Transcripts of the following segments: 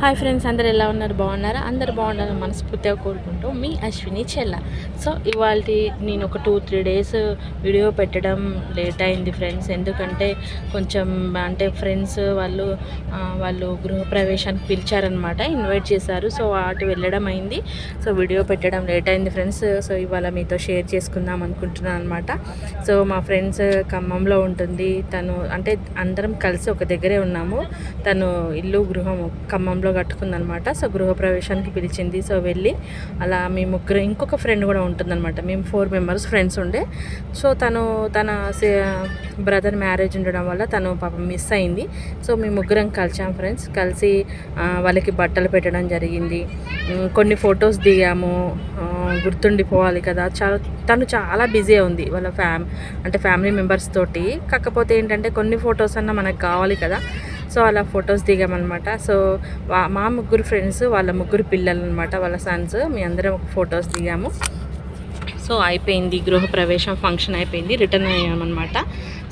Hi friends, అందరు ఎలా ఉన్నారు? బాగున్నారా? అందరు బాగుండాలని మనస్ఫూర్తిగా కోరుకుంటూ మీ అశ్విని చెల్ల. సో ఇవాళ నేను ఒక 2-3 డేస్ వీడియో పెట్టడం లేట్ అయింది ఫ్రెండ్స్. ఎందుకంటే కొంచెం అంటే ఫ్రెండ్స్ వాళ్ళు గృహప్రవేశానికి పిలిచారనమాట, ఇన్వైట్ చేశారు. సో అటు వెళ్ళడం అయింది. సో వీడియో పెట్టడం లేట్ అయింది ఫ్రెండ్స్. సో ఇవాళ మీతో షేర్ చేసుకుందాం అనుకుంటున్నాను అనమాట. సో మా ఫ్రెండ్స్ ఖమ్మంలో ఉంటుంది తను, అంటే అందరం కలిసి ఒక దగ్గరే ఉన్నాము. తను ఇల్లు గృహం ఖమ్మంలో కట్టుకుందనమాట. సో గృహప్రవేశానికి పిలిచింది. సో వెళ్ళి అలా మీ ముగ్గురు, ఇంకొక ఫ్రెండ్ కూడా ఉంటుందన్నమాట. మేము 4 మెంబర్స్ ఫ్రెండ్స్ ఉండే. సో తన బ్రదర్ మ్యారేజ్ ఉండడం వల్ల తను పాపం మిస్ అయింది. సో మేము ముగ్గురం కలిసాం ఫ్రెండ్స్. కలిసి వాళ్ళకి బట్టలు పెట్టడం జరిగింది. కొన్ని ఫొటోస్ దిగాము, గుర్తుండిపోవాలి కదా. తను చాలా బిజీ ఉంది వాళ్ళ ఫ్యామిలీ మెంబర్స్ తోటి. కాకపోతే ఏంటంటే కొన్ని ఫొటోస్ అన్నా మనకు కావాలి కదా. సో అలా ఫొటోస్ దిగామన్నమాట. సో మా ముగ్గురు ఫ్రెండ్స్, వాళ్ళ ముగ్గురు పిల్లలు అనమాట, వాళ్ళ సన్స్, మీ అందరం ఫొటోస్ దిగాము. సో అయిపోయింది, గృహప్రవేశం ఫంక్షన్ అయిపోయింది, రిటర్న్ అయ్యామన్నమాట.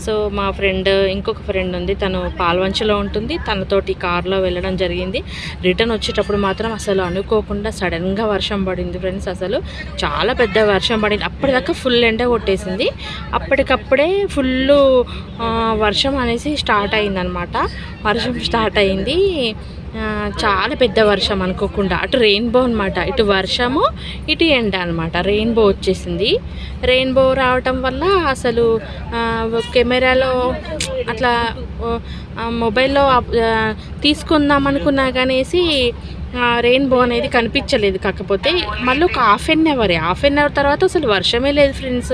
సో మా ఇంకొక ఫ్రెండ్ ఉంది, తను పాల్వంచలో ఉంటుంది. తనతోటి కార్లో వెళ్ళడం జరిగింది. రిటర్న్ వచ్చేటప్పుడు మాత్రం అసలు అనుకోకుండా సడన్గా వర్షం పడింది ఫ్రెండ్స్. అసలు చాలా పెద్ద వర్షం పడింది. అప్పటిదాకా ఫుల్ ఎండ కొట్టేసింది. అప్పటికప్పుడే ఫుల్ వర్షం అనేసి స్టార్ట్ అయిందనమాట. వర్షం స్టార్ట్ అయింది, చాలా పెద్ద వర్షం అనుకోకుండా. అటు రెయిన్బో అనమాట, ఇటు వర్షము ఇటు ఎండ అనమాట. రెయిన్బో వచ్చేసింది. రెయిన్బో రావటం వల్ల అసలు కెమెరాలో అట్లా మొబైల్లో తీసుకుందాం అనుకున్నా కానేసి రెయిన్బో అనేది కనిపించలేదు. కాకపోతే మళ్ళీ ఒక హాఫ్ అన్ అవర్ తర్వాత అసలు వర్షమే లేదు ఫ్రెండ్స్.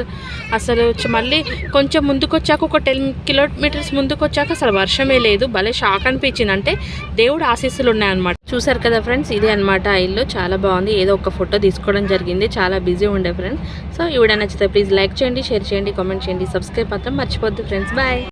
అసలు మళ్ళీ కొంచెం ముందుకు వచ్చాక, ఒక 10 కిలోమీటర్స్ ముందుకు వచ్చాక అసలు వర్షమే లేదు. భలే షాక్ అనిపించింది. అంటే దేవుడు ఆశీస్సులు ఉన్నాయన్నమాట. చూసారు కదా ఫ్రెండ్స్, ఇదే అనమాట ఆ ఇల్లు. చాలా బాగుంది. ఏదో ఒక ఫోటో తీసుకోవడం జరిగింది. చాలా బిజీ ఉండే ఫ్రెండ్స్. సో ఈ వీడియో నచ్చితే ప్లీజ్ లైక్ చేయండి, షేర్ చేయండి, కామెంట్ చేయండి, సబ్స్క్రైబ్ మాత్రం మర్చిపోద్దు ఫ్రెండ్స్. బాయ్.